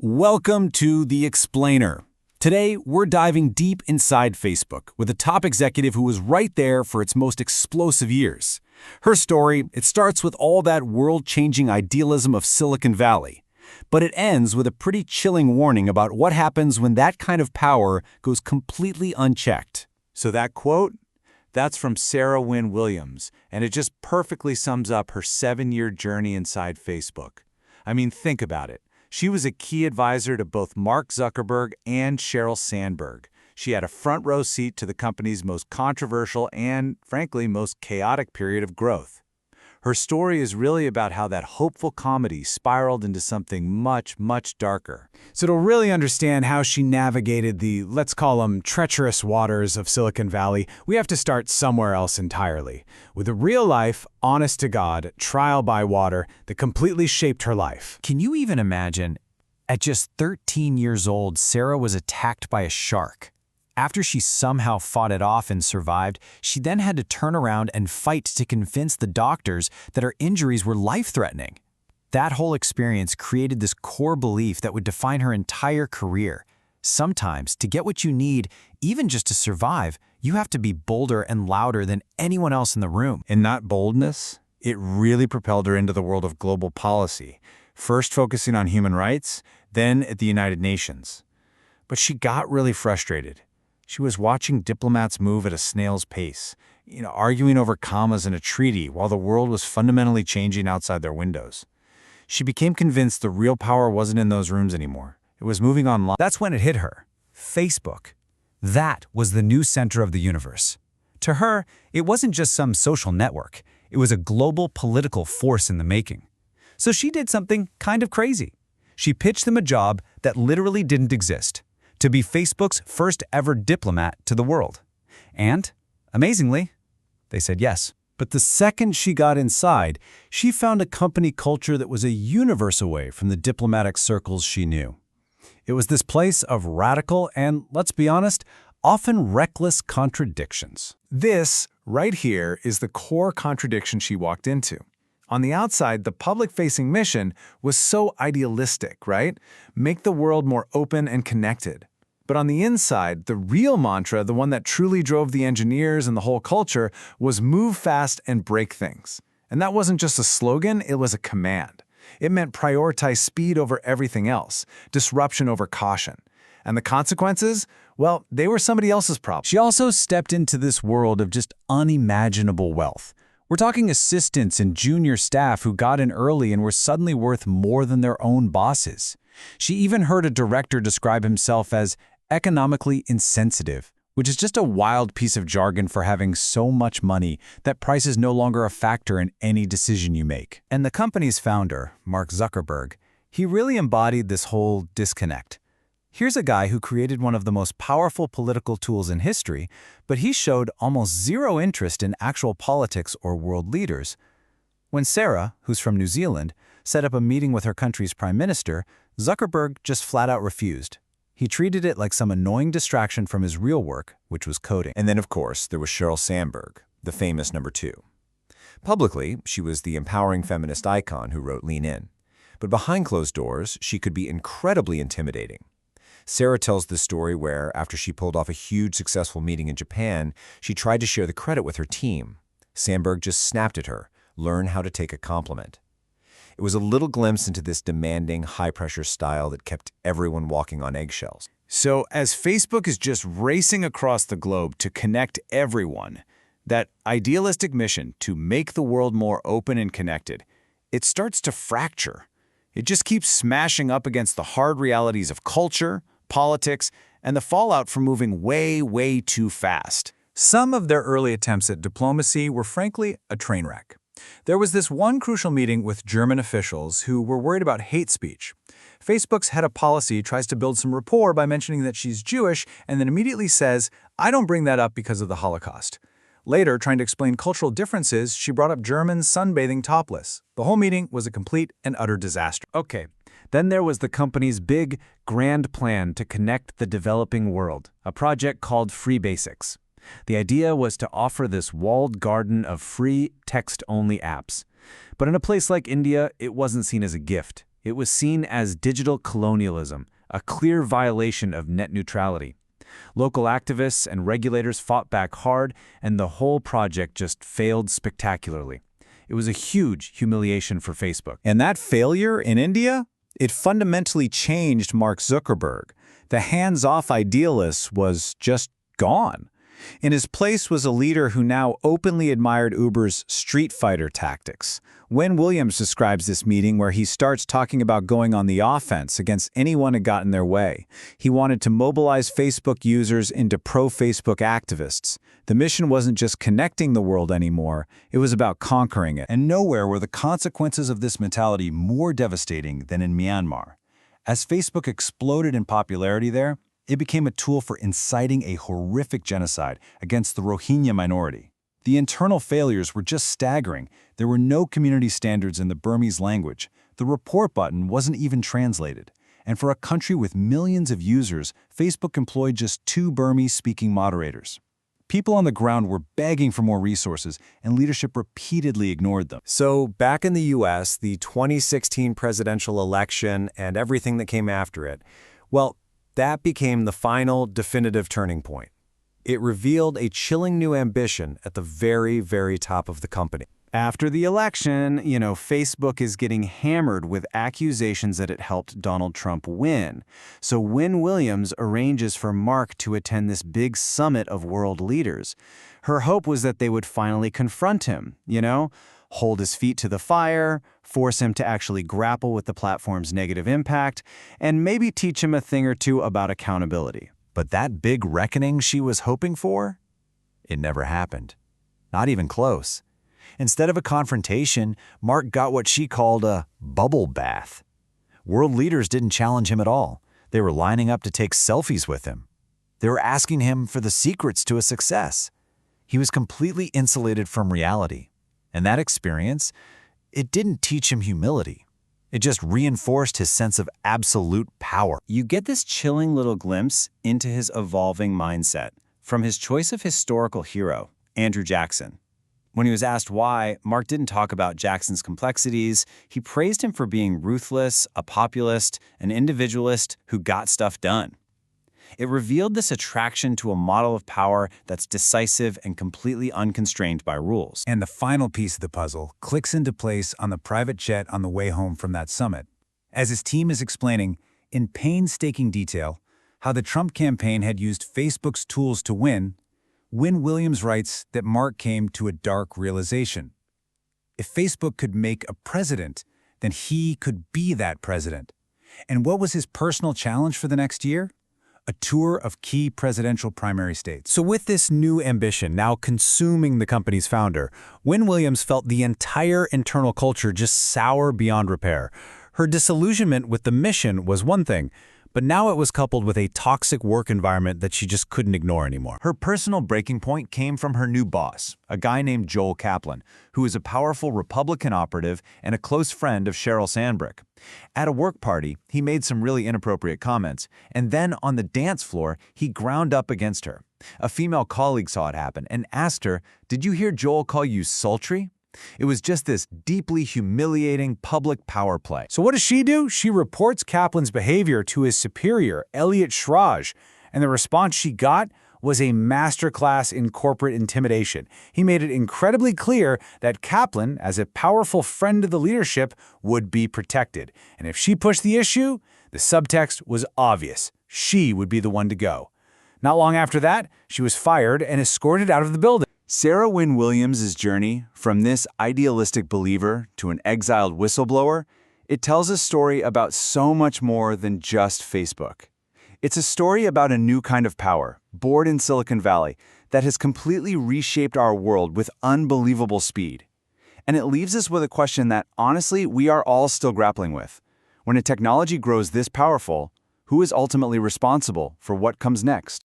Welcome to The Explainer. Today, we're diving deep inside Facebook with a top executive who was right there for its most explosive years. Her story, it starts with all that world-changing idealism of Silicon Valley. But it ends with a pretty chilling warning about what happens when that kind of power goes completely unchecked. So that quote? That's from Sarah Wynne Williams, and it just perfectly sums up her 7-year journey inside Facebook. I mean, think about it. She was a key advisor to both Mark Zuckerberg and Sheryl Sandberg. She had a front-row seat to the company's most controversial and, frankly, most chaotic period of growth. Her story is really about how that hopeful comedy spiraled into something much, much darker. So to really understand how she navigated the, let's call them, treacherous waters of Silicon Valley, we have to start somewhere else entirely, with a real-life, honest-to-God, trial by water that completely shaped her life. Can you even imagine? At just 13 years old, Sarah was attacked by a shark. After she somehow fought it off and survived, she then had to turn around and fight to convince the doctors that her injuries were life-threatening. That whole experience created this core belief that would define her entire career. Sometimes, to get what you need, even just to survive, you have to be bolder and louder than anyone else in the room. And not boldness, it really propelled her into the world of global policy, first focusing on human rights, then at the United Nations. But she got really frustrated. She was watching diplomats move at a snail's pace, arguing over commas in a treaty while the world was fundamentally changing outside their windows. She became convinced the real power wasn't in those rooms anymore. It was moving online. That's when it hit her. Facebook. That was the new center of the universe. To her, it wasn't just some social network. It was a global political force in the making. So she did something kind of crazy. She pitched them a job that literally didn't exist. To be Facebook's first ever diplomat to the world. And, amazingly, they said yes. But the second she got inside, she found a company culture that was a universe away from the diplomatic circles she knew. It was this place of radical and, let's be honest, often reckless contradictions. This, right here, is the core contradiction she walked into. On the outside, the public-facing mission was so idealistic, right? Make the world more open and connected. But on the inside, the real mantra, the one that truly drove the engineers and the whole culture, was move fast and break things. And that wasn't just a slogan, it was a command. It meant prioritize speed over everything else, disruption over caution. And the consequences? Well, they were somebody else's problem. She also stepped into this world of just unimaginable wealth. We're talking assistants and junior staff who got in early and were suddenly worth more than their own bosses. She even heard a director describe himself as economically insensitive, which is just a wild piece of jargon for having so much money that price is no longer a factor in any decision you make. And the company's founder, Mark Zuckerberg, he really embodied this whole disconnect. Here's a guy who created one of the most powerful political tools in history, but he showed almost zero interest in actual politics or world leaders. When Sarah, who's from New Zealand, set up a meeting with her country's prime minister, Zuckerberg just flat out refused. He treated it like some annoying distraction from his real work, which was coding. And then, of course, there was Sheryl Sandberg, the famous number 2. Publicly, she was the empowering feminist icon who wrote Lean In. But behind closed doors, she could be incredibly intimidating. Sarah tells this story where, after she pulled off a huge successful meeting in Japan, she tried to share the credit with her team. Sandberg just snapped at her, learn how to take a compliment. It was a little glimpse into this demanding, high-pressure style that kept everyone walking on eggshells. So as Facebook is just racing across the globe to connect everyone, that idealistic mission to make the world more open and connected, it starts to fracture. It just keeps smashing up against the hard realities of culture, politics, and the fallout from moving way, way too fast. Some of their early attempts at diplomacy were frankly a train wreck. There was this one crucial meeting with German officials who were worried about hate speech. Facebook's head of policy tries to build some rapport by mentioning that she's Jewish and then immediately says, "I don't bring that up because of the Holocaust." Later, trying to explain cultural differences, she brought up Germans sunbathing topless. The whole meeting was a complete and utter disaster. Okay, then there was the company's big, grand plan to connect the developing world, a project called Free Basics. The idea was to offer this walled garden of free, text-only apps. But in a place like India, it wasn't seen as a gift. It was seen as digital colonialism, a clear violation of net neutrality. Local activists and regulators fought back hard, and the whole project just failed spectacularly. It was a huge humiliation for Facebook. And that failure in India, it fundamentally changed Mark Zuckerberg. The hands-off idealist was just gone. In his place was a leader who now openly admired Uber's street fighter tactics. Wynne Williams describes this meeting where he starts talking about going on the offense against anyone who got in their way. He wanted to mobilize Facebook users into pro-Facebook activists. The mission wasn't just connecting the world anymore, it was about conquering it. And nowhere were the consequences of this mentality more devastating than in Myanmar. As Facebook exploded in popularity there, it became a tool for inciting a horrific genocide against the Rohingya minority. The internal failures were just staggering. There were no community standards in the Burmese language. The report button wasn't even translated. And for a country with millions of users, Facebook employed just 2 Burmese-speaking moderators. People on the ground were begging for more resources, and leadership repeatedly ignored them. So back in the US, the 2016 presidential election and everything that came after it, well, that became the final, definitive turning point. It revealed a chilling new ambition at the very, very top of the company. After the election, Facebook is getting hammered with accusations that it helped Donald Trump win. So Wynne Williams arranges for Mark to attend this big summit of world leaders. Her hope was that they would finally confront him, hold his feet to the fire, force him to actually grapple with the platform's negative impact, and maybe teach him a thing or two about accountability. But that big reckoning she was hoping for? It never happened. Not even close. Instead of a confrontation, Mark got what she called a bubble bath. World leaders didn't challenge him at all. They were lining up to take selfies with him. They were asking him for the secrets to a success. He was completely insulated from reality. And that experience, it didn't teach him humility. It just reinforced his sense of absolute power. You get this chilling little glimpse into his evolving mindset from his choice of historical hero, Andrew Jackson. When he was asked why, Mark didn't talk about Jackson's complexities. He praised him for being ruthless, a populist, an individualist who got stuff done. It revealed this attraction to a model of power that's decisive and completely unconstrained by rules. And the final piece of the puzzle clicks into place on the private jet on the way home from that summit. As his team is explaining, in painstaking detail, how the Trump campaign had used Facebook's tools to win, Wynne Williams writes that Mark came to a dark realization. If Facebook could make a president, then he could be that president. And what was his personal challenge for the next year? A tour of key presidential primary states. So with this new ambition now consuming the company's founder, Wynne Williams felt the entire internal culture just sour beyond repair. Her disillusionment with the mission was one thing, but now it was coupled with a toxic work environment that she just couldn't ignore anymore. Her personal breaking point came from her new boss, a guy named Joel Kaplan, who is a powerful Republican operative and a close friend of Sheryl Sandberg. At a work party, he made some really inappropriate comments, and then on the dance floor, he ground up against her. A female colleague saw it happen and asked her, "Did you hear Joel call you sultry?" It was just this deeply humiliating public power play. So what does she do? She reports Kaplan's behavior to his superior, Elliot Schrage, and the response she got was a masterclass in corporate intimidation. He made it incredibly clear that Kaplan, as a powerful friend of the leadership, would be protected. And if she pushed the issue, the subtext was obvious. She would be the one to go. Not long after that, she was fired and escorted out of the building. Sarah Wynne Williams' journey from this idealistic believer to an exiled whistleblower, it tells a story about so much more than just Facebook. It's a story about a new kind of power, born in Silicon Valley, that has completely reshaped our world with unbelievable speed. And it leaves us with a question that, honestly, we are all still grappling with. When a technology grows this powerful, who is ultimately responsible for what comes next?